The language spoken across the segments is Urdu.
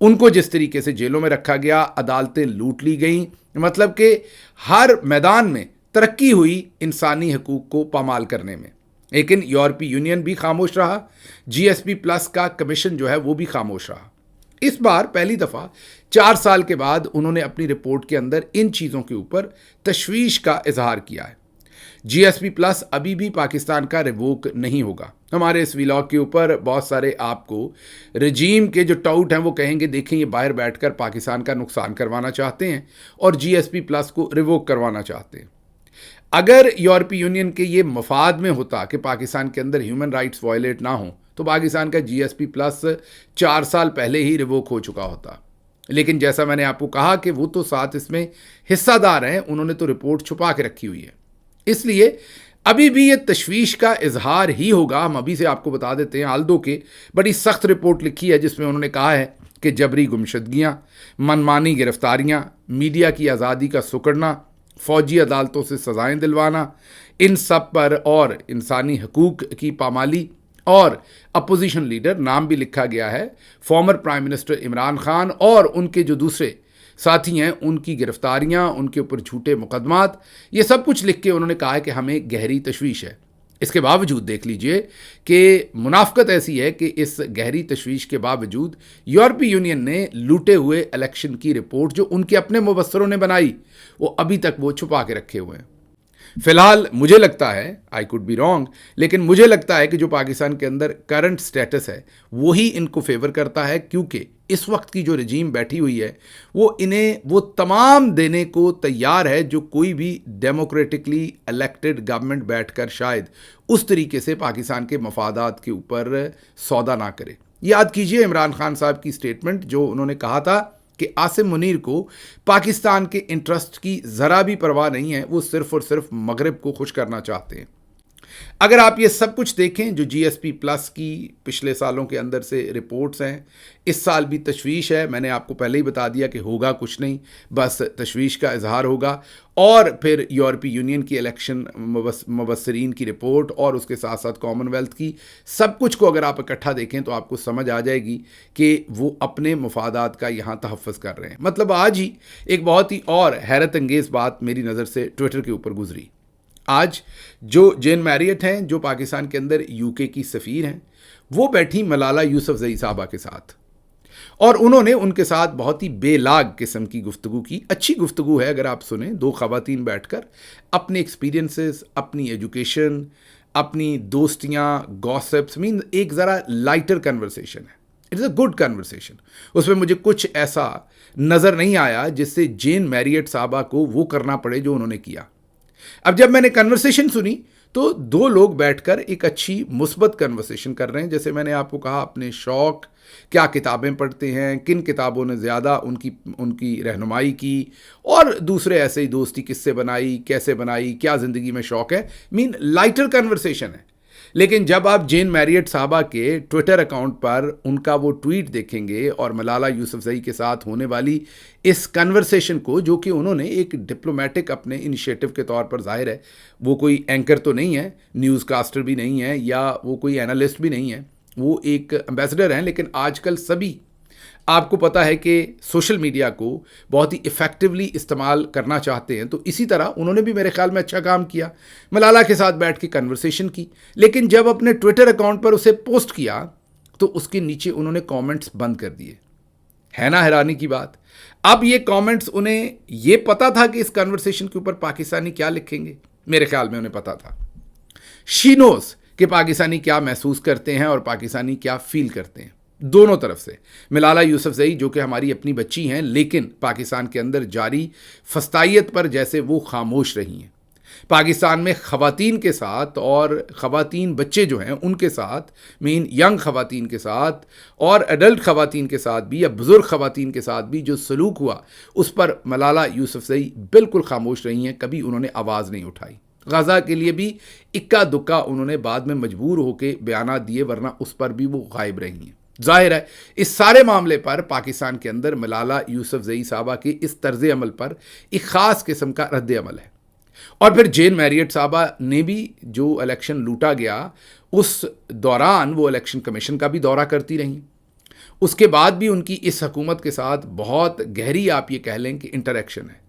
ان کو جس طریقے سے جیلوں میں رکھا گیا، عدالتیں لوٹ لی گئیں، مطلب کہ ہر میدان میں ترقی ہوئی انسانی حقوق کو پامال کرنے میں. لیکن یورپی یونین بھی خاموش رہا، جی ایس پی پلس کا کمیشن جو ہے وہ بھی خاموش رہا. اس بار پہلی دفعہ 4 سال کے بعد انہوں نے اپنی رپورٹ کے اندر ان چیزوں کے اوپر تشویش کا اظہار کیا ہے. جی ایس پی پلس ابھی بھی پاکستان کا ریووک نہیں ہوگا. ہمارے اس ویلاگ کے اوپر بہت سارے آپ کو رجیم کے جو ٹاؤٹ ہیں وہ کہیں گے دیکھیں یہ باہر بیٹھ کر پاکستان کا نقصان کروانا چاہتے ہیں اور جی ایس پی پلس کو ریووک کروانا چاہتے ہیں. اگر یورپی یونین کے یہ مفاد میں ہوتا کہ پاکستان کے اندر ہیومن رائٹس وائلیٹ نہ ہوں تو پاکستان کا جی ایس پی پلس 4 سال پہلے ہی ریووک ہو چکا ہوتا. لیکن جیسا میں نے آپ کو کہا کہ وہ تو ساتھ اس میں حصہ دار ہیں، انہوں نے تو رپورٹ چھپا کے رکھی ہوئی ہے، اس لیے ابھی بھی یہ تشویش کا اظہار ہی ہوگا. ہم ابھی سے آپ کو بتا دیتے ہیں آلدو کے بڑی سخت رپورٹ لکھی ہے جس میں انہوں نے کہا ہے کہ جبری گمشدگیاں، منمانی گرفتاریاں، میڈیا کی آزادی کا سکڑنا، فوجی عدالتوں سے سزائیں دلوانا، ان سب پر اور انسانی حقوق کی پامالی اور اپوزیشن لیڈر نام بھی لکھا گیا ہے former prime minister Imran Khan اور ان کے جو دوسرے ساتھی ہیں ان کی گرفتاریاں، ان کے اوپر جھوٹے مقدمات، یہ سب کچھ لکھ کے انہوں نے کہا ہے کہ ہمیں گہری تشویش ہے. اس کے باوجود دیکھ لیجئے کہ منافقت ایسی ہے کہ اس گہری تشویش کے باوجود یورپی یونین نے لوٹے ہوئے الیکشن کی رپورٹ جو ان کے اپنے مبصروں نے بنائی وہ ابھی تک وہ چھپا کے رکھے ہوئے ہیں. فی الحال مجھے لگتا ہے، آئی کوڈ بی رانگ، لیکن مجھے لگتا ہے کہ جو پاکستان کے اندر کرنٹ سٹیٹس ہے وہی ان کو فیور کرتا ہے، کیونکہ اس وقت کی جو رجیم بیٹھی ہوئی ہے وہ انہیں وہ تمام دینے کو تیار ہے جو کوئی بھی ڈیموکریٹکلی الیکٹڈ گورنمنٹ بیٹھ کر شاید اس طریقے سے پاکستان کے مفادات کے اوپر سودا نہ کرے. یاد کیجئے عمران خان صاحب کی سٹیٹمنٹ جو انہوں نے کہا تھا کہ عاصم منیر کو پاکستان کے انٹرسٹ کی ذرا بھی پرواہ نہیں ہے، وہ صرف اور صرف مغرب کو خوش کرنا چاہتے ہیں. اگر آپ یہ سب کچھ دیکھیں جو جی ایس پی پلس کی پچھلے سالوں کے اندر سے رپورٹس ہیں، اس سال بھی تشویش ہے. میں نے آپ کو پہلے ہی بتا دیا کہ ہوگا کچھ نہیں، بس تشویش کا اظہار ہوگا. اور پھر یورپی یونین کی الیکشن مبصرین کی رپورٹ اور اس کے ساتھ ساتھ کامن ویلتھ کی، سب کچھ کو اگر آپ اکٹھا دیکھیں تو آپ کو سمجھ آ جائے گی کہ وہ اپنے مفادات کا یہاں تحفظ کر رہے ہیں. مطلب آج ہی ایک بہت ہی اور حیرت انگیز بات میری نظر سے ٹویٹر کے اوپر گزری. آج جو جین میریٹ ہیں جو پاکستان کے اندر یو کے کی سفیر ہیں، وہ بیٹھی ملالہ یوسفزئی صاحبہ کے ساتھ اور انہوں نے ان کے ساتھ بہت ہی بے لاگ قسم کی گفتگو کی. اچھی گفتگو ہے اگر آپ سنیں، 2 خواتین بیٹھ کر اپنے ایکسپیرینسز، اپنی ایجوکیشن، اپنی دوستیاں، گوسپس، ایک ذرا لائٹر کنورسیشن ہے. It's a good conversation. اس میں مجھے کچھ ایسا نظر نہیں آیا جس سے جین میریٹ صاحبہ کو وہ کرنا پڑے جو انہوں نے کیا. اب جب میں نے کنورسیشن سنی تو 2 لوگ بیٹھ کر ایک اچھی مثبت کنورسیشن کر رہے ہیں. جیسے میں نے آپ کو کہا اپنے شوق، کیا کتابیں پڑھتے ہیں، کن کتابوں نے زیادہ ان کی رہنمائی کی، اور دوسرے ایسے ہی دوستی کس سے بنائی، کیسے بنائی، کیا زندگی میں شوق ہے. لائٹر کنورسیشن ہے. لیکن جب آپ جین میریٹ صاحبہ کے ٹویٹر اکاؤنٹ پر ان کا وہ ٹویٹ دیکھیں گے اور ملالہ یوسفزئی کے ساتھ ہونے والی اس کنورسیشن کو، جو کہ انہوں نے ایک ڈپلومیٹک اپنے انیشیٹو کے طور پر، ظاہر ہے وہ کوئی اینکر تو نہیں ہے، نیوز کاسٹر بھی نہیں ہے، یا وہ کوئی اینالسٹ بھی نہیں ہے، وہ ایک امبیسڈر ہیں. لیکن آج کل سبھی آپ کو پتا ہے کہ سوشل میڈیا کو بہت ہی ایفیکٹولی استعمال کرنا چاہتے ہیں، تو اسی طرح انہوں نے بھی میرے خیال میں اچھا کام کیا، ملالہ کے ساتھ بیٹھ کے کنورسیشن کی. لیکن جب اپنے ٹویٹر اکاؤنٹ پر اسے پوسٹ کیا تو اس کے نیچے انہوں نے کامنٹس بند کر دیے. ہے نا حیرانی کی بات؟ اب یہ کامنٹس انہیں یہ پتا تھا کہ اس کنورسیشن کے اوپر پاکستانی کیا لکھیں گے؟ میرے خیال میں انہیں پتا تھا. شی نوز کہ پاکستانی کیا محسوس کرتے ہیں اور پاکستانی کیا فیل کرتے ہیں. دونوں طرف سے ملالہ یوسفزئی جو کہ ہماری اپنی بچی ہیں لیکن پاکستان کے اندر جاری فسطائیت پر جیسے وہ خاموش رہی ہیں. پاکستان میں خواتین کے ساتھ اور خواتین بچے جو ہیں ان کے ساتھ، ینگ خواتین کے ساتھ اور ایڈلٹ خواتین کے ساتھ بھی، یا بزرگ خواتین کے ساتھ بھی جو سلوک ہوا اس پر ملالہ یوسفزئی بالکل خاموش رہی ہیں. کبھی انہوں نے آواز نہیں اٹھائی. غزہ کے لیے بھی اکا دکا انہوں نے بعد میں مجبور ہو کے بیانات دیے، ورنہ اس پر بھی وہ غائب رہی ہیں. ظاہر ہے اس سارے معاملے پر پاکستان کے اندر ملالہ یوسفزئی صاحبہ کے اس طرز عمل پر ایک خاص قسم کا رد عمل ہے. اور پھر جین میریٹ صاحبہ نے بھی جو الیکشن لوٹا گیا اس دوران وہ الیکشن کمیشن کا بھی دورہ کرتی رہیں. اس کے بعد بھی ان کی اس حکومت کے ساتھ بہت گہری آپ یہ کہہ لیں کہ انٹریکشن ہے.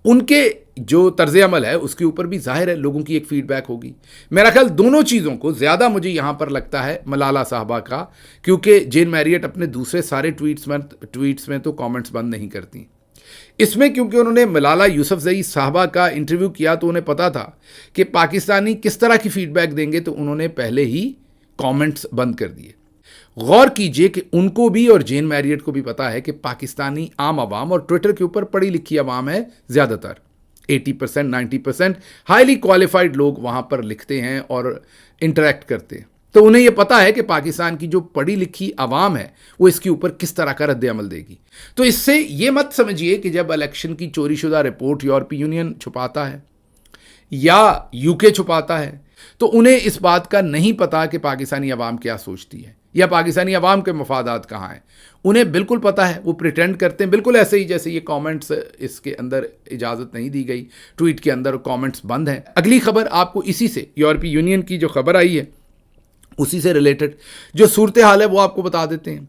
ان کے جو طرز عمل ہے اس کے اوپر بھی ظاہر ہے لوگوں کی ایک فیڈ بیک ہوگی. میرا خیال دونوں چیزوں کو زیادہ مجھے یہاں پر لگتا ہے ملالہ صاحبہ کا، کیونکہ جین میریٹ اپنے دوسرے سارے ٹویٹس میں تو کامنٹس بند نہیں کرتی. اس میں کیونکہ انہوں نے ملالہ یوسفزئی صاحبہ کا انٹرویو کیا تو انہیں پتا تھا کہ پاکستانی کس طرح کی فیڈ بیک دیں گے، تو انہوں نے پہلے ہی کامنٹس بند کر دیے. غور کیجئے کہ ان کو بھی اور جین میریٹ کو بھی پتا ہے کہ پاکستانی عام عوام اور ٹویٹر کے اوپر پڑھی لکھی عوام ہے زیادہ تر، 80% 90% ہائیلی کوالیفائڈ لوگ وہاں پر لکھتے ہیں اور انٹریکٹ کرتے ہیں. تو انہیں یہ پتا ہے کہ پاکستان کی جو پڑھی لکھی عوام ہے وہ اس کے اوپر کس طرح کا رد عمل دے گی. تو اس سے یہ مت سمجھیے کہ جب الیکشن کی چوری شدہ رپورٹ یورپی یونین چھپاتا ہے یا یو کے چھپاتا ہے تو انہیں اس بات کا نہیں پتا کہ پاکستانی عوام کیا سوچتی ہے یا پاکستانی عوام کے مفادات کہاں ہیں. انہیں بالکل پتا ہے، وہ پریٹینڈ کرتے ہیں بالکل ایسے ہی جیسے یہ کامنٹس، اس کے اندر اجازت نہیں دی گئی، ٹویٹ کے اندر کامنٹس بند ہیں. اگلی خبر آپ کو اسی سے، یورپی یونین کی جو خبر آئی ہے اسی سے ریلیٹڈ جو صورتحال ہے وہ آپ کو بتا دیتے ہیں.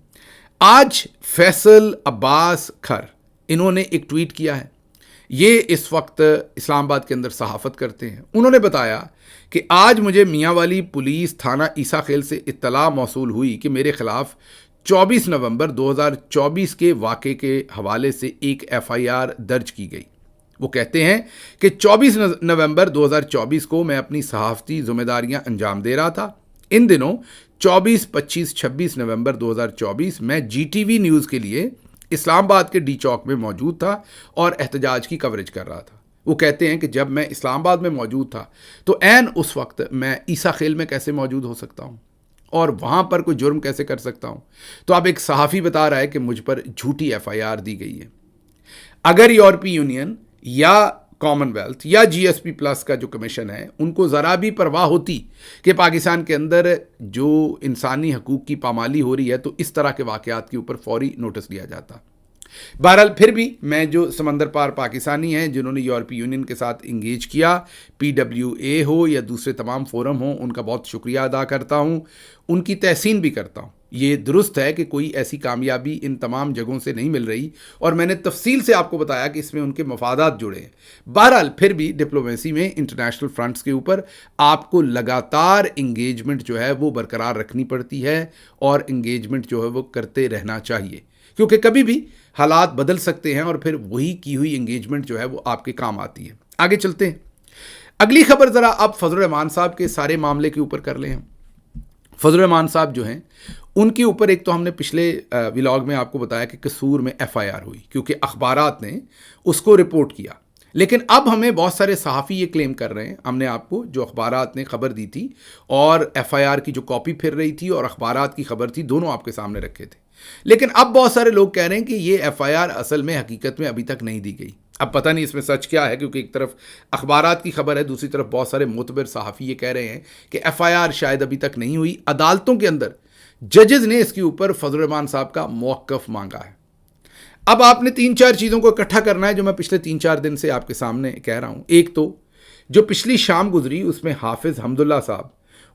آج فیصل عباس کھر انہوں نے ایک ٹویٹ کیا ہے. یہ اس وقت اسلام آباد کے اندر صحافت کرتے ہیں. انہوں نے بتایا کہ آج مجھے میاں والی پولیس تھانہ عیسیٰ خیل سے اطلاع موصول ہوئی کہ میرے خلاف 24 نومبر 2024 کے واقعے کے حوالے سے ایک FIR درج کی گئی. وہ کہتے ہیں کہ 24 نومبر 2024 کو میں اپنی صحافتی ذمہ داریاں انجام دے رہا تھا. ان دنوں 24، 25، 26 نومبر 2024 میں GTV نیوز کے لیے اسلام آباد کے ڈی چوک میں موجود تھا اور احتجاج کی کوریج کر رہا تھا. وہ کہتے ہیں کہ جب میں اسلام آباد میں موجود تھا تو عین اس وقت میں عیسیٰ خیل میں کیسے موجود ہو سکتا ہوں اور وہاں پر کوئی جرم کیسے کر سکتا ہوں. تو اب ایک صحافی بتا رہا ہے کہ مجھ پر جھوٹی FIR دی گئی ہے. اگر یورپی یونین یا کامن ویلتھ یا GSP+ کا جو کمیشن ہے ان کو ذرا بھی پرواہ ہوتی کہ پاکستان کے اندر جو انسانی حقوق کی پامالی ہو رہی ہے تو اس طرح کے واقعات کے اوپر فوری نوٹس لیا جاتا. بہرحال پھر بھی میں جو سمندر پار پاکستانی ہیں جنہوں نے یورپی یونین کے ساتھ انگیج کیا، PWA ہو یا دوسرے تمام فورم ہوں، ان کا بہت شکریہ ادا کرتا ہوں، ان کی تحسین بھی کرتا ہوں. یہ درست ہے کہ کوئی ایسی کامیابی ان تمام جگہوں سے نہیں مل رہی اور میں نے تفصیل سے آپ کو بتایا کہ اس میں ان کے مفادات جڑے ہیں. بہرحال پھر بھی ڈپلومیسی میں انٹرنیشنل فرنٹس کے اوپر آپ کو لگاتار انگیجمنٹ جو ہے وہ برقرار رکھنی پڑتی ہے اور انگیجمنٹ جو ہے وہ کرتے رہنا چاہیے، کیونکہ کبھی بھی حالات بدل سکتے ہیں اور پھر وہی کی ہوئی انگیجمنٹ جو ہے وہ آپ کے کام آتی ہے. آگے چلتے ہیں. اگلی خبر ذرا آپ فضل الرحمان صاحب کے سارے معاملے کے اوپر کر لیں. فضل الرحمان صاحب جو ہیں ان کے اوپر ایک تو ہم نے پچھلے ولاگ میں آپ کو بتایا کہ قصور میں FIR ہوئی کیونکہ اخبارات نے اس کو رپورٹ کیا. لیکن اب ہمیں بہت سارے صحافی یہ کلیم کر رہے ہیں، ہم نے آپ کو جو اخبارات نے خبر دی تھی اور FIR کی جو کاپی پھر رہی تھی اور اخبارات کی خبر تھی، دونوں آپ کے سامنے رکھے تھے. لیکن اب بہت سارے لوگ کہہ رہے ہیں کہ یہ FIR اصل میں حقیقت میں ابھی تک نہیں دی گئی. اب پتہ نہیں اس میں سچ کیا ہے، کیونکہ ایک طرف اخبارات کی خبر ہے، دوسری طرف بہت سارے معتبر صحافی یہ کہہ رہے ہیں کہ FIR شاید ابھی تک نہیں ہوئی. عدالتوں کے اندر ججز نے اس کے اوپر فضل الرحمان صاحب کا موقف مانگا ہے. اب آپ نے 3-4 چیزوں کو اکٹھا کرنا ہے جو میں پچھلے 3-4 دن سے آپ کے سامنے کہہ رہا ہوں. ایک تو جو پچھلی شام گزری اس میں حافظ حمداللہ صاحب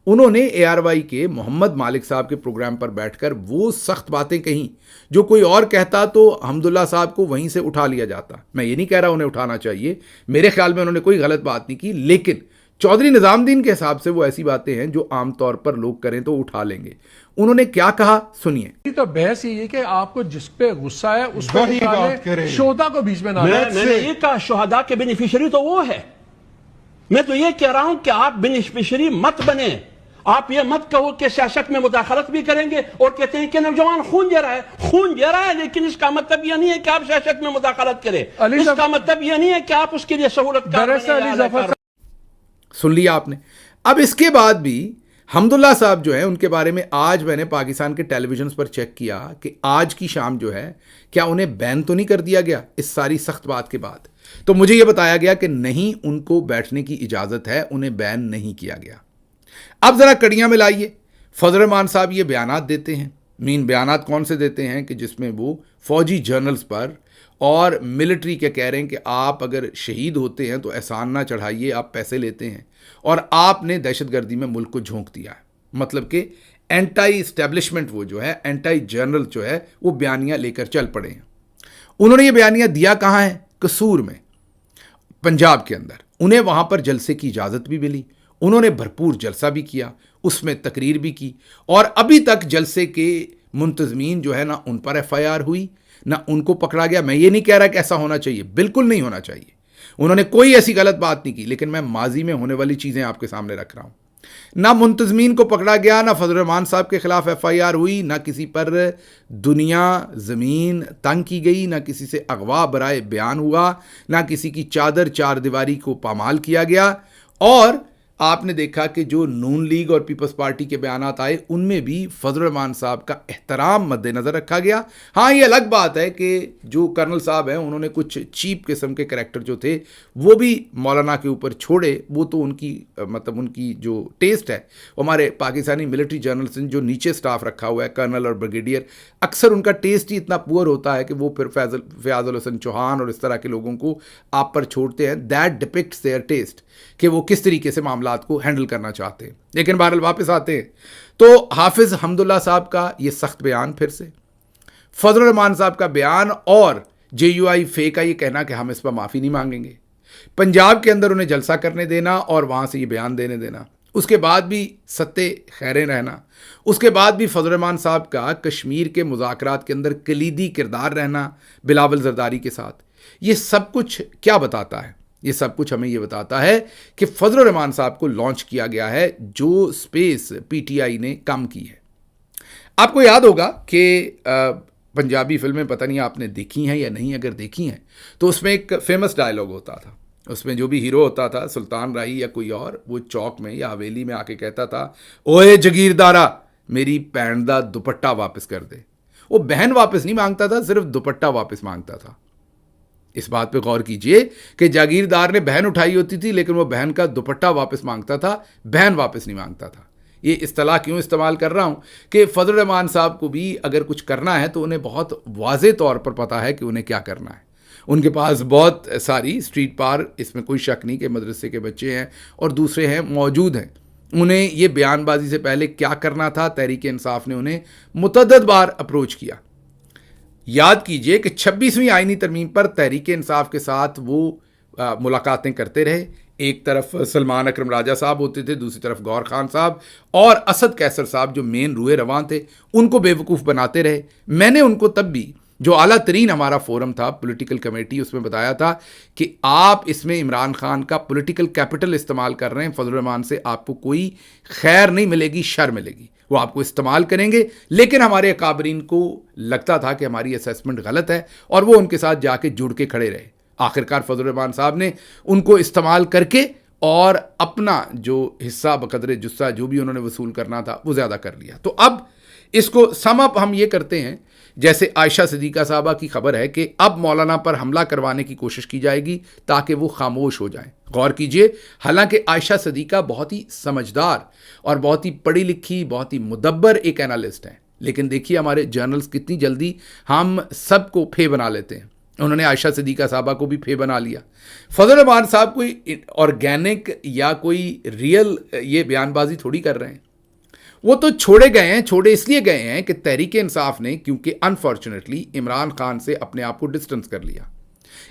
انہوں نے ARY کے محمد مالک صاحب کے پروگرام پر بیٹھ کر وہ سخت باتیں کہیں جو کوئی اور کہتا تو حمداللہ صاحب کو وہیں سے اٹھا لیا جاتا. میں یہ نہیں کہہ رہا انہیں اٹھانا چاہیے، میرے خیال میں انہوں نے کوئی غلط بات نہیں کی، لیکن چودھری نظام الدین کے حساب سے وہ ایسی باتیں ہیں جو عام طور پر لوگ کریں تو اٹھا لیں گے. انہوں نے کیا کہا سنیے. تو بحث یہ ہے کہ آپ کو جس پہ غصہ ہے اس پہ نکالیں، شہداء کو بیچ میں نہ لائیں. میں نے یہ کہا شہداء کے بینیفیشری تو وہ ہے. میں تو یہ کہہ رہا ہوں کہ آپ بینیفیشری مت بنیں. آپ یہ مت کہو کہ سیاست میں مداخلت بھی کریں گے اور کہتے ہیں کہ نوجوان خون دے رہا ہے، لیکن اس کا مطلب یہ نہیں ہے کہ آپ سیاست میں مداخلت کریں. اس کا مطلب یہ نہیں ہے کہ آپ اس کے لیے سہولت کار. سن لیا آپ نے. اب اس کے بعد بھی حمداللہ صاحب جو ہیں ان کے بارے میں آج میں نے پاکستان کے ٹیلی ویژنز پر چیک کیا کہ آج کی شام جو ہے کیا انہیں بین تو نہیں کر دیا گیا اس ساری سخت بات کے بعد. تو مجھے یہ بتایا گیا کہ نہیں، ان کو بیٹھنے کی اجازت ہے، انہیں بین نہیں کیا گیا. اب ذرا کڑیاں میں لائیے. فضل الرحمان صاحب یہ بیانات دیتے ہیں، بیانات کون سے دیتے ہیں کہ جس میں وہ فوجی جرنلز پر اور ملٹری کے کہہ رہے ہیں کہ آپ اگر شہید ہوتے ہیں تو احسان نہ چڑھائیے، آپ پیسے لیتے ہیں اور آپ نے دہشت گردی میں ملک کو جھونک دیا ہے. مطلب کہ اینٹائی اسٹیبلشمنٹ وہ جو ہے اینٹائی جنرل جو ہے وہ بیانیہ لے کر چل پڑے ہیں. انہوں نے یہ بیانیہ دیا کہاں ہے؟ قصور میں، پنجاب کے اندر. انہیں وہاں پر جلسے کی اجازت بھی ملی، انہوں نے بھرپور جلسہ بھی کیا، اس میں تقریر بھی کی، اور ابھی تک جلسے کے منتظمین جو ہے نہ ان پر ایف آئی آر ہوئی نہ ان کو پکڑا گیا. میں یہ نہیں کہہ رہا کہ ایسا ہونا چاہیے، بالکل نہیں ہونا چاہیے، انہوں نے کوئی ایسی غلط بات نہیں کی، لیکن میں ماضی میں ہونے والی چیزیں آپ کے سامنے رکھ رہا ہوں. نہ منتظمین کو پکڑا گیا، نہ فضل الرحمان صاحب کے خلاف ایف آئی آر ہوئی، نہ کسی پر دنیا زمین تنگ کی گئی، نہ کسی سے اغوا برائے بیان ہوا، نہ کسی کی چادر چار دیواری کو پامال کیا گیا. اور آپ نے دیکھا کہ جو نون لیگ اور پیپلز پارٹی کے بیانات آئے ان میں بھی فضل الرحمان صاحب کا احترام مد نظر رکھا گیا. ہاں یہ الگ بات ہے کہ جو کرنل صاحب ہیں انہوں نے کچھ چیپ قسم کے کریکٹر جو تھے وہ بھی مولانا کے اوپر چھوڑے. وہ تو ان کی مطلب ان کی جو ٹیسٹ ہے، ہمارے پاکستانی ملٹری جنرلز جو نیچے سٹاف رکھا ہوا ہے کرنل اور بریگیڈیئر، اکثر ان کا ٹیسٹ ہی اتنا پور ہوتا ہے کہ وہ پھر فیاض الحسن چوہان اور اس طرح کے لوگوں کو آپ پر چھوڑتے ہیں. دیٹ ڈپکٹس دیئر ٹیسٹ کہ وہ کس طریقے سے معاملات کو ہینڈل کرنا چاہتے ہیں. لیکن بہرحال واپس آتے ہیں تو حافظ حمداللہ صاحب کا یہ سخت بیان، پھر سے فضل الرحمان صاحب کا بیان، اور جے یو آئی فے کا یہ کہنا کہ ہم اس پر معافی نہیں مانگیں گے، پنجاب کے اندر انہیں جلسہ کرنے دینا اور وہاں سے یہ بیان دینے دینا، اس کے بعد بھی ستے خیریں رہنا، اس کے بعد بھی فضل الرحمان صاحب کا کشمیر کے مذاکرات کے اندر کلیدی کردار رہنا بلاول زرداری کے ساتھ. یہ سب کچھ کیا بتاتا ہے؟ یہ سب کچھ ہمیں یہ بتاتا ہے کہ فضل الرحمان صاحب کو لانچ کیا گیا ہے جو سپیس پی ٹی آئی نے کم کی ہے. آپ کو یاد ہوگا کہ پنجابی فلمیں پتہ نہیں آپ نے دیکھی ہیں یا نہیں، اگر دیکھی ہیں تو اس میں ایک فیمس ڈائلاگ ہوتا تھا، اس میں جو بھی ہیرو ہوتا تھا سلطان راہی یا کوئی اور، وہ چوک میں یا حویلی میں آ کے کہتا تھا اوئے جگیردارا میری بہن دا دوپٹہ واپس کر دے. وہ بہن واپس نہیں مانگتا تھا، صرف دوپٹہ واپس مانگتا تھا. اس بات پہ غور کیجئے کہ جاگیردار نے بہن اٹھائی ہوتی تھی لیکن وہ بہن کا دوپٹہ واپس مانگتا تھا، بہن واپس نہیں مانگتا تھا. یہ اصطلاح کیوں استعمال کر رہا ہوں کہ فضل الرحمان صاحب کو بھی اگر کچھ کرنا ہے تو انہیں بہت واضح طور پر پتہ ہے کہ انہیں کیا کرنا ہے. ان کے پاس بہت ساری اسٹریٹ پار، اس میں کوئی شک نہیں کہ مدرسے کے بچے ہیں اور دوسرے ہیں موجود ہیں. انہیں یہ بیان بازی سے پہلے کیا کرنا تھا، تحریک انصاف نے انہیں متعدد بار اپروچ کیا. یاد کیجئے کہ 26ویں آئینی ترمیم پر تحریک انصاف کے ساتھ وہ ملاقاتیں کرتے رہے. ایک طرف سلمان اکرم راجہ صاحب ہوتے تھے، دوسری طرف گور خان صاحب اور اسد کیسر صاحب جو مین روئے رواں تھے، ان کو بیوقوف بناتے رہے. میں نے ان کو تب بھی جو اعلیٰ ترین ہمارا فورم تھا پولیٹیکل کمیٹی، اس میں بتایا تھا کہ آپ اس میں عمران خان کا پولیٹیکل کیپٹل استعمال کر رہے ہیں، فضل الرحمان سے آپ کو کوئی خیر نہیں ملے گی، شر ملے گی. وہ آپ کو استعمال کریں گے. لیکن ہمارے اکابرین کو لگتا تھا کہ ہماری اسیسمنٹ غلط ہے اور وہ ان کے ساتھ جا کے جڑ کے کھڑے رہے. آخرکار فضل الرحمان صاحب نے ان کو استعمال کر کے اور اپنا جو حصہ بقدر جثہ جو بھی انہوں نے وصول کرنا تھا وہ زیادہ کر لیا. تو اب اس کو سم اپ ہم یہ کرتے ہیں، جیسے عائشہ صدیقہ صاحبہ کی خبر ہے کہ اب مولانا پر حملہ کروانے کی کوشش کی جائے گی تاکہ وہ خاموش ہو جائیں. غور کیجئے، حالانکہ عائشہ صدیقہ بہت ہی سمجھدار اور بہت ہی پڑھی لکھی، بہت ہی مدبر ایک انالسٹ ہیں، لیکن دیکھیے ہمارے جرنلز کتنی جلدی ہم سب کو پھے بنا لیتے ہیں. انہوں نے عائشہ صدیقہ صاحبہ کو بھی پھے بنا لیا. فضل الرحمان صاحب کوئی آرگینک یا کوئی ریئل یہ بیان بازی تھوڑی کر رہے ہیں. وہ تو چھوڑے گئے ہیں، چھوڑے اس لیے گئے ہیں کہ تحریک انصاف نے کیونکہ انفارچونیٹلی عمران خان سے اپنے آپ کو ڈسٹنس کر لیا.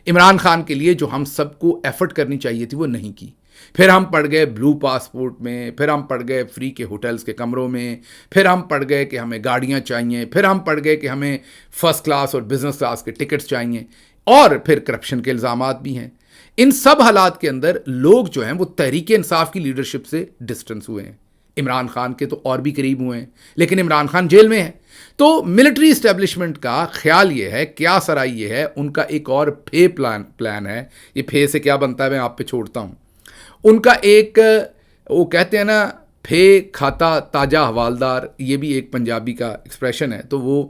عمران خان کے لیے جو ہم سب کو ایفرٹ کرنی چاہیے تھی وہ نہیں کی. پھر ہم پڑ گئے بلو پاسپورٹ میں، پھر ہم پڑ گئے فری کے ہوٹلز کے کمروں میں، پھر ہم پڑ گئے کہ ہمیں گاڑیاں چاہیے، پھر ہم پڑ گئے کہ ہمیں فرسٹ کلاس اور بزنس کلاس کے ٹکٹس چاہیے، اور پھر کرپشن کے الزامات بھی ہیں. ان سب حالات کے اندر لوگ جو ہیں وہ تحریک انصاف کی لیڈرشپ سے ڈسٹنس ہوئے ہیں. عمران خان کے تو اور بھی قریب ہوئے ہیں، لیکن عمران خان جیل میں ہے. تو ملٹری اسٹیبلشمنٹ کا خیال یہ ہے، کیا سرائی یہ ہے، ان کا ایک اور پھے پلان ہے. یہ پھے سے کیا بنتا ہے میں آپ پہ چھوڑتا ہوں. ان کا ایک وہ کہتے ہیں نا پھے کھاتا تاجہ حوالدار، یہ بھی ایک پنجابی کا ایکسپریشن ہے. تو وہ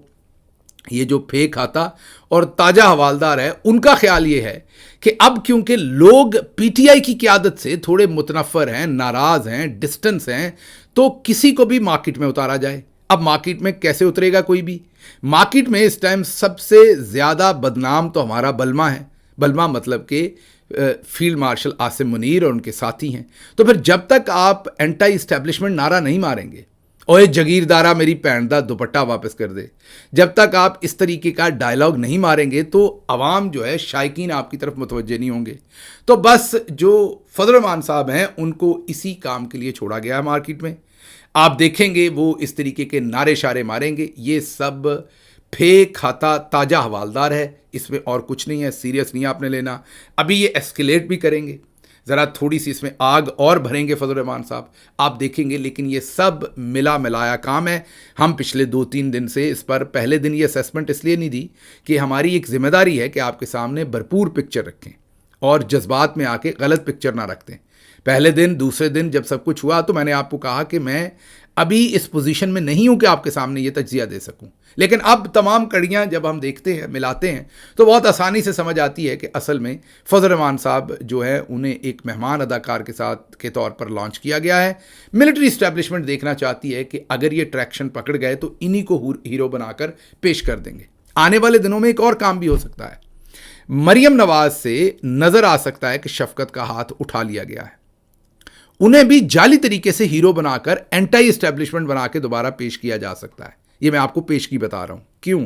یہ جو پھے کھاتا اور تاجہ حوالدار ہے، ان کا خیال یہ ہے کہ اب کیونکہ لوگ پی ٹی آئی کی قیادت سے تھوڑے متنفر ہیں، ناراض ہیں، ڈسٹنس ہیں، تو کسی کو بھی مارکیٹ میں اتارا جائے. اب مارکیٹ میں کیسے اترے گا کوئی بھی؟ مارکیٹ میں اس ٹائم سب سے زیادہ بدنام تو ہمارا بلما ہے. بلما مطلب کہ فیلڈ مارشل عاصم منیر اور ان کے ساتھی ہیں. تو پھر جب تک آپ اینٹائی اسٹیبلشمنٹ نعرہ نہیں ماریں گے اوے جگیردارا میری پہن دا دوپٹہ واپس کر دے. جب تک آپ اس طریقے کا ڈائلاگ نہیں ماریں گے تو عوام جو ہے، شائقین آپ کی طرف متوجہ نہیں ہوں گے. تو بس جو فضل الرحمان صاحب ہیں ان کو اسی کام کے لیے چھوڑا گیا ہے مارکیٹ میں. آپ دیکھیں گے وہ اس طریقے کے نعرے شارے ماریں گے. یہ سب پھینک کھاتا تاجہ حوالدار ہے، اس میں اور کچھ نہیں ہے. سیریس نہیں آپ نے لینا. ابھی یہ ایسکیلیٹ بھی کریں گے، ذرا تھوڑی سی اس میں آگ اور بھریں گے فضل الرحمان صاحب، آپ دیکھیں گے. لیکن یہ سب ملا ملایا کام ہے. ہم پچھلے 2-3 دن سے اس پر پہلے دن یہ اسیسمنٹ اس لیے نہیں دی کہ ہماری ایک ذمہ داری ہے کہ آپ کے سامنے بھرپور پکچر رکھیں اور جذبات میں آ کے غلط پکچر نہ رکھتے. پہلے دن دوسرے دن جب سب کچھ ہوا تو میں نے آپ کو کہا کہ میں ابھی اس پوزیشن میں نہیں ہوں کہ آپ کے سامنے یہ تجزیہ دے سکوں. لیکن اب تمام کڑیاں جب ہم دیکھتے ہیں، ملاتے ہیں، تو بہت آسانی سے سمجھ آتی ہے کہ اصل میں فضل الرحمان صاحب جو ہے انہیں ایک مہمان اداکار کے طور پر لانچ کیا گیا ہے. ملٹری اسٹیبلشمنٹ دیکھنا چاہتی ہے کہ اگر یہ ٹریکشن پکڑ گئے تو انہی کو ہیرو بنا کر پیش کر دیں گے. آنے والے دنوں میں ایک اور کام بھی ہو سکتا ہے. مریم نواز سے نظر آ سکتا ہے کہ شفقت کا ہاتھ اٹھا لیا گیا ہے. انہیں بھی جعلی طریقے سے ہیرو بنا کر اینٹائی اسٹیبلشمنٹ بنا کے دوبارہ پیش کیا جا سکتا ہے. یہ میں آپ کو پیش کی بتا رہا ہوں. کیوں؟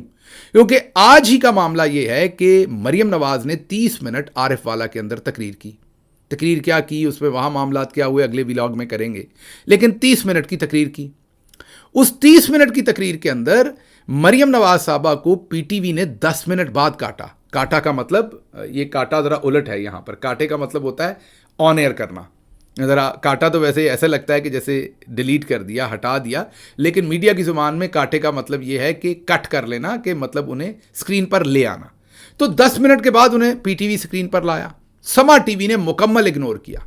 کیونکہ آج ہی کا معاملہ یہ ہے کہ مریم نواز نے 30 منٹ عارف والا کے اندر تقریر کی. تقریر کیا کی، اس میں وہاں معاملات کیا ہوئے اگلے ولاگ میں کریں گے. لیکن 30 منٹ کی تقریر کی. اس 30 منٹ کی تقریر کے اندر مریم نواز صاحبہ کو پی ٹی وی نے 10 منٹ بعد کاٹا. کاٹا کا مطلب، یہ کاٹا ذرا الٹ ہے یہاں پر. کاٹے کا مطلب ہوتا ہے آن ایئر کرنا. ذرا کاٹا تو ویسے ایسا لگتا ہے کہ جیسے ڈیلیٹ کر دیا، ہٹا دیا، لیکن میڈیا کی زبان میں کاٹے کا مطلب یہ ہے کہ کٹ کر لینا، کہ مطلب انہیں سکرین پر لے آنا. تو 10 منٹ کے بعد انہیں پی ٹی وی سکرین پر لایا. سما ٹی وی نے مکمل اگنور کیا.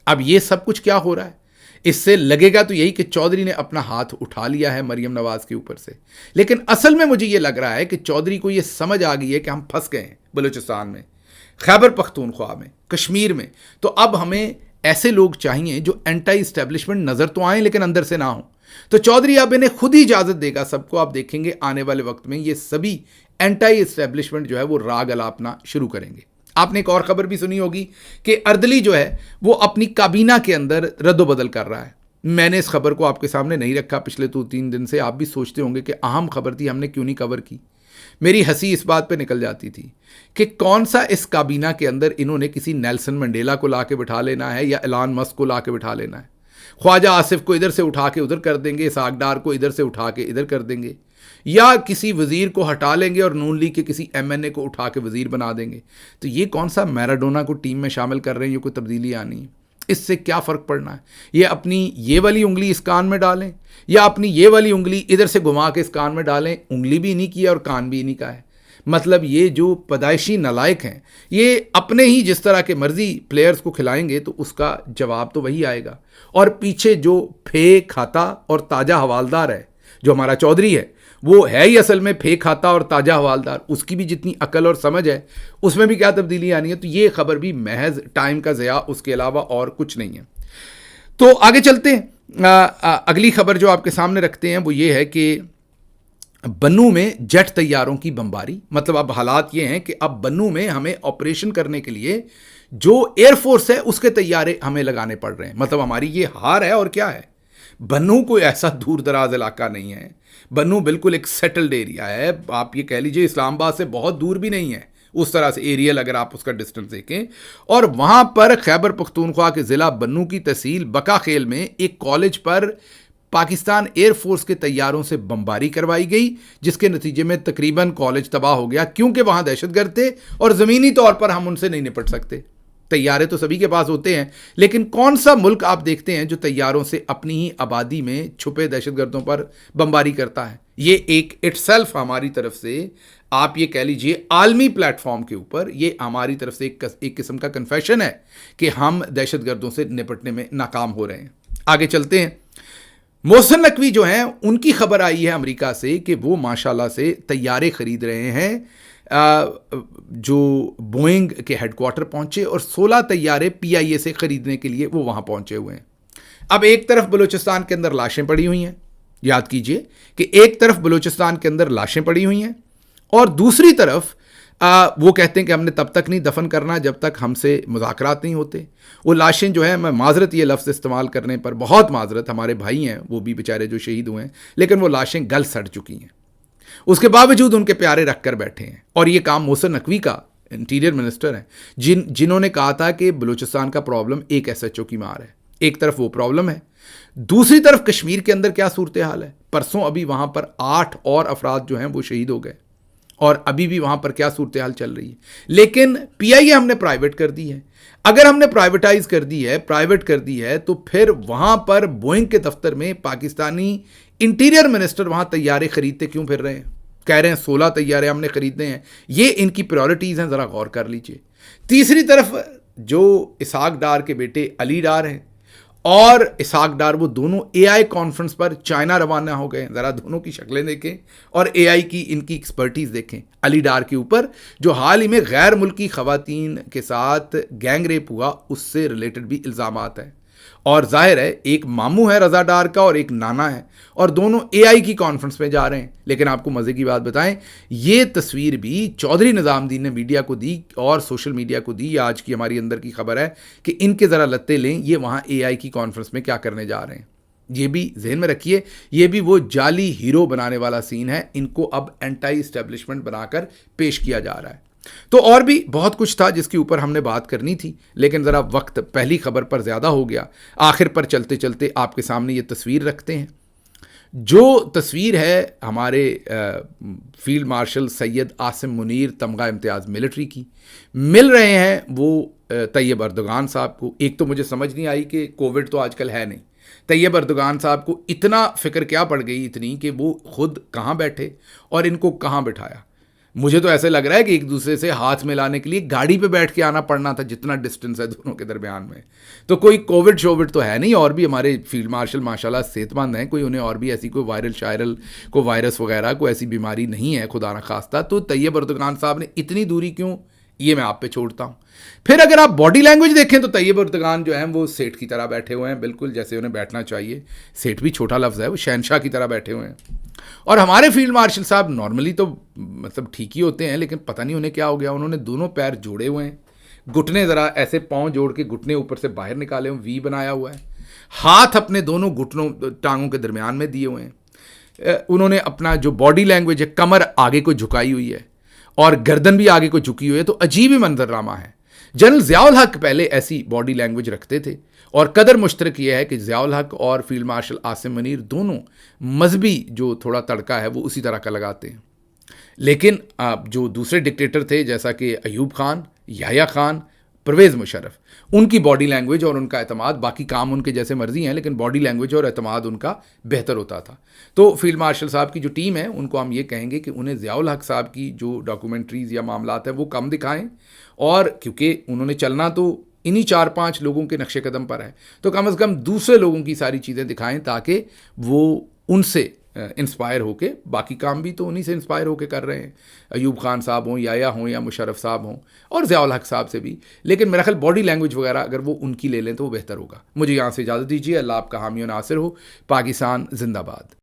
اب یہ سب کچھ کیا ہو رہا ہے؟ اس سے لگے گا تو یہی کہ چودھری نے اپنا ہاتھ اٹھا لیا ہے مریم نواز کے اوپر سے. لیکن اصل میں مجھے یہ لگ رہا ہے کہ چودھری کو یہ سمجھ آ گئی ہے کہ ہم پھنس گئے ہیں بلوچستان میں، خیبر پختونخوا میں، کشمیر میں. تو اب ہمیں ایسے لوگ چاہیے جو اینٹائی اسٹیبلشمنٹ نظر تو آئیں لیکن اندر سے نہ ہوں. تو چودھری اب انہیں خود ہی اجازت دے گا سب کو. آپ دیکھیں گے آنے والے وقت میں یہ سبھی اینٹائی اسٹیبلشمنٹ جو ہے وہ راگ الاپنا شروع کریں گے. آپ نے ایک اور خبر بھی سنی ہوگی کہ اردلی جو ہے وہ اپنی کابینہ کے اندر رد و بدل کر رہا ہے. میں نے اس خبر کو آپ کے سامنے نہیں رکھا پچھلے 2-3 دن سے. آپ بھی سوچتے ہوں گے کہ اہم خبر تھی، ہم نے کیوں نہیں کور کی. میری ہنسی اس بات پہ نکل جاتی تھی کہ کون سا اس کابینہ کے اندر انہوں نے کسی نیلسن منڈیلا کو لا کے بٹھا لینا ہے یا ایلان مسک کو لا کے بٹھا لینا ہے. خواجہ آصف کو ادھر سے اٹھا کے ادھر کر دیں گے، اسحاق ڈار کو ادھر سے اٹھا کے ادھر کر دیں گے، یا کسی وزیر کو ہٹا لیں گے اور نون لیگ کے کسی ایم این اے کو اٹھا کے وزیر بنا دیں گے. تو یہ کون سا میراڈونا کو ٹیم میں شامل کر رہے ہیں؟ یہ کوئی تبدیلی آنی ہے. اس سے کیا فرق پڑنا ہے؟ یہ اپنی یہ والی انگلی اس کان میں ڈالیں یا اپنی یہ والی انگلی ادھر سے گھما کے اس کان میں ڈالیں. انگلی بھی انہی کی ہے اور کان بھی انہی کا ہے. مطلب یہ جو پیدائشی نالائق ہیں یہ اپنے ہی جس طرح کے مرضی پلیئرز کو کھلائیں گے تو اس کا جواب تو وہی آئے گا. اور پیچھے جو پھینک کھاتا اور تاجہ حوالدار ہے جو ہمارا چودھری ہے، وہ ہے ہی اصل میں پھینک کھاتا اور تاجہ حوالدار. اس کی بھی جتنی عقل اور سمجھ ہے اس میں بھی کیا تبدیلی آنی ہے. تو یہ خبر بھی محض ٹائم کا ضیاع، اس کے علاوہ اور کچھ نہیں ہے. تو آگے چلتے ہیں. اگلی خبر جو آپ کے سامنے رکھتے ہیں وہ یہ ہے کہ بنو میں جیٹ طیاروں کی بمباری. مطلب اب حالات یہ ہیں کہ اب بنو میں ہمیں آپریشن کرنے کے لیے جو ایئر فورس ہے اس کے طیارے ہمیں لگانے پڑ رہے ہیں. مطلب ہماری یہ ہار ہے. اور کیا ہے، بنو کوئی ایسا دور دراز علاقہ نہیں ہے. بنو بالکل ایک سیٹلڈ ایریا ہے. آپ یہ کہہ لیجئے اسلام آباد سے بہت دور بھی نہیں ہے اس طرح سے ایریل، اگر آپ اس کا ڈسٹنس دیکھیں. اور وہاں پر خیبر پختونخوا کے ضلع بنو کی تحصیل بکا خیل میں ایک کالج پر پاکستان ایئر فورس کے طیاروں سے بمباری کروائی گئی، جس کے نتیجے میں تقریباً کالج تباہ ہو گیا، کیونکہ وہاں دہشت گرد تھے اور زمینی طور پر ہم ان سے نہیں نپٹ سکتے. طیارے تو سبھی کے پاس ہوتے ہیں، لیکن کون سا ملک آپ دیکھتے ہیں جو طیاروں سے اپنی ہی آبادی میں چھپے دہشت گردوں پر بمباری کرتا ہے؟ یہ ایک اٹ سیلف ہماری طرف سے آپ یہ کہہ لیجئے عالمی پلیٹ فارم کے اوپر یہ ہماری طرف سے ایک قسم کا کنفیشن ہے کہ ہم دہشت گردوں سے نپٹنے میں ناکام ہو رہے ہیں. آگے چلتے ہیں. محسن نقوی جو ہیں ان کی خبر آئی ہے امریکہ سے کہ وہ ماشاءاللہ سے طیارے خرید رہے ہیں. جو بوئنگ کے ہیڈ کوارٹر پہنچے اور 16 طیارے پی آئی اے سے خریدنے کے لیے وہ وہاں پہنچے ہوئے ہیں. اب ایک طرف بلوچستان کے اندر لاشیں پڑی ہوئی ہیں. یاد کیجئے کہ ایک طرف بلوچستان کے اندر لاشیں پڑی ہوئی ہیں اور دوسری طرف وہ کہتے ہیں کہ ہم نے تب تک نہیں دفن کرنا جب تک ہم سے مذاکرات نہیں ہوتے. وہ لاشیں جو ہیں, میں معذرت یہ لفظ استعمال کرنے پر بہت معذرت, ہمارے بھائی ہیں وہ بھی بیچارے جو شہید ہوئے ہیں, لیکن وہ لاشیں گل سڑ چکی ہیں. اس کے باوجود ان کے پیارے رکھ کر بیٹھے ہیں. اور یہ کام محسن نقوی کا, انٹیریئر منسٹر ہیں, جنہوں نے کہا تھا کہ بلوچستان کا پرابلم ایک SHO کی مار ہے. ایک طرف وہ پرابلم ہے, دوسری طرف کشمیر کے اندر کیا صورتحال ہے. پرسوں ابھی وہاں پر 8 اور افراد جو ہیں وہ شہید ہو گئے, اور ابھی بھی وہاں پر کیا صورتحال چل رہی ہے. لیکن PIA ہم نے پرائیویٹ کر دی ہے. اگر ہم نے پرائیویٹائز کر دی ہے, پرائیویٹ کر دی ہے, تو پھر وہاں پر بوئنگ کے دفتر میں پاکستانی انٹیریئر منسٹر وہاں طیارے خریدتے کیوں پھر رہے ہیں. کہہ رہے ہیں 16 طیارے ہم نے خریدنے ہیں. یہ ان کی پریورٹیز ہیں, ذرا غور کر لیجئے. تیسری طرف جو اسحاق ڈار کے بیٹے علی ڈار ہیں اور اسحاق ڈار, وہ دونوں AI کانفرنس پر چائنا روانہ ہو گئے. ذرا دونوں کی شکلیں دیکھیں اور AI کی ان کی ایکسپرٹیز دیکھیں. علی ڈار کے اوپر جو حال ہی میں غیر ملکی خواتین کے ساتھ گینگ ریپ ہوا, اس سے ریلیٹڈ بھی الزامات ہیں. اور ظاہر ہے ایک ماموں ہے رضا ڈار کا اور ایک نانا ہے, اور دونوں AI کی کانفرنس میں جا رہے ہیں. لیکن آپ کو مزے کی بات بتائیں, یہ تصویر بھی چودھری نظام الدین نے میڈیا کو دی اور سوشل میڈیا کو دی. یہ آج کی ہماری اندر کی خبر ہے کہ ان کے ذرا لتے لیں, یہ وہاں AI کی کانفرنس میں کیا کرنے جا رہے ہیں. یہ بھی ذہن میں رکھیے, یہ بھی وہ جعلی ہیرو بنانے والا سین ہے. ان کو اب اینٹائی اسٹیبلشمنٹ بنا کر پیش کیا جا رہا ہے. تو اور بھی بہت کچھ تھا جس کے اوپر ہم نے بات کرنی تھی, لیکن ذرا وقت پہلی خبر پر زیادہ ہو گیا. آخر پر چلتے چلتے آپ کے سامنے یہ تصویر رکھتے ہیں. جو تصویر ہے ہمارے فیلڈ مارشل سید عاصم منیر تمغہ امتیاز ملٹری کی, مل رہے ہیں وہ طیب اردگان صاحب کو. ایک تو مجھے سمجھ نہیں آئی کہ کووڈ تو آج کل ہے نہیں, طیب اردگان صاحب کو اتنا فکر کیا پڑ گئی اتنی کہ وہ خود کہاں بیٹھے اور ان کو کہاں بٹھایا. مجھے تو ایسے لگ رہا ہے کہ ایک دوسرے سے ہاتھ ملانے کے لیے گاڑی پہ بیٹھ کے آنا پڑنا تھا, جتنا ڈسٹنس ہے دونوں کے درمیان میں. تو کوئی کووڈ شووڈ تو ہے نہیں, اور بھی ہمارے فیلڈ مارشل ماشاءاللہ صحت مند ہیں, کوئی انہیں اور بھی ایسی کوئی وائرل شائرل کوئی وائرس وغیرہ کوئی ایسی بیماری نہیں ہے خدا نخواستہ. تو طیب اردگان صاحب نے اتنی دوری کیوں, یہ میں آپ پہ چھوڑتا ہوں. پھر اگر آپ باڈی لینگویج دیکھیں تو طیب اردگان جو ہیں وہ سیٹ کی طرح بیٹھے ہوئے ہیں, بالکل جیسے انہیں بیٹھنا چاہیے. سیٹ بھی چھوٹا لفظ ہے, وہ شہنشاہ کی طرح بیٹھے ہوئے ہیں. اور ہمارے فیلڈ مارشل صاحب نارملی تو مطلب ٹھیک ہی ہوتے ہیں, لیکن پتہ نہیں انہیں کیا ہو گیا, انہوں نے دونوں پیر جوڑے ہوئے ہیں, گھٹنے ذرا ایسے پاؤں جوڑ کے گھٹنے اوپر سے باہر نکالے ہوئے, وی بنایا ہوا ہے, ہاتھ اپنے دونوں گھٹنوں ٹانگوں کے درمیان میں دیے ہوئے ہیں. انہوں نے اپنا جو باڈی لینگویج ہے, کمر آگے کو جھکائی ہوئی ہے اور گردن بھی آگے کو جھکی ہوئی ہے, تو عجیب ہی منظرنامہ ہے. جنرل ضیاء الحق پہلے ایسی باڈی لینگویج رکھتے تھے, اور قدر مشترک یہ ہے کہ ضیاء الحق اور فیلڈ مارشل عاصم منیر دونوں مذہبی جو تھوڑا تڑکا ہے وہ اسی طرح کا لگاتے ہیں. لیکن جو دوسرے ڈکٹیٹر تھے جیسا کہ ایوب خان, یحییٰ خان, پرویز مشرف, ان کی باڈی لینگویج اور ان کا اعتماد, باقی کام ان کے جیسے مرضی ہیں لیکن باڈی لینگویج اور اعتماد ان کا بہتر ہوتا تھا. تو فیلڈ مارشل صاحب کی جو ٹیم ہے ان کو ہم یہ کہیں گے کہ انہیں ضیاء الحق صاحب کی جو ڈاکومنٹریز یا معاملات ہیں وہ کم دکھائیں, اور کیونکہ انہوں نے چلنا تو انہی 4-5 لوگوں کے نقش قدم پر ہے, تو کم از کم دوسرے لوگوں کی ساری چیزیں دکھائیں تاکہ وہ ان سے انسپائر ہو کے, باقی کام بھی تو انہی سے انسپائر ہو کے کر رہے ہیں, ایوب خان صاحب ہوں, یحییٰ ہوں یا مشرف صاحب ہوں, اور ضیاء الحق صاحب سے بھی. لیکن میرا خیال باڈی لینگویج وغیرہ اگر وہ ان کی لے لیں تو وہ بہتر ہوگا. مجھے یہاں سے اجازت دیجیے. اللہ آپ کا حامی و ناصر ہو. پاکستان زندہ باد.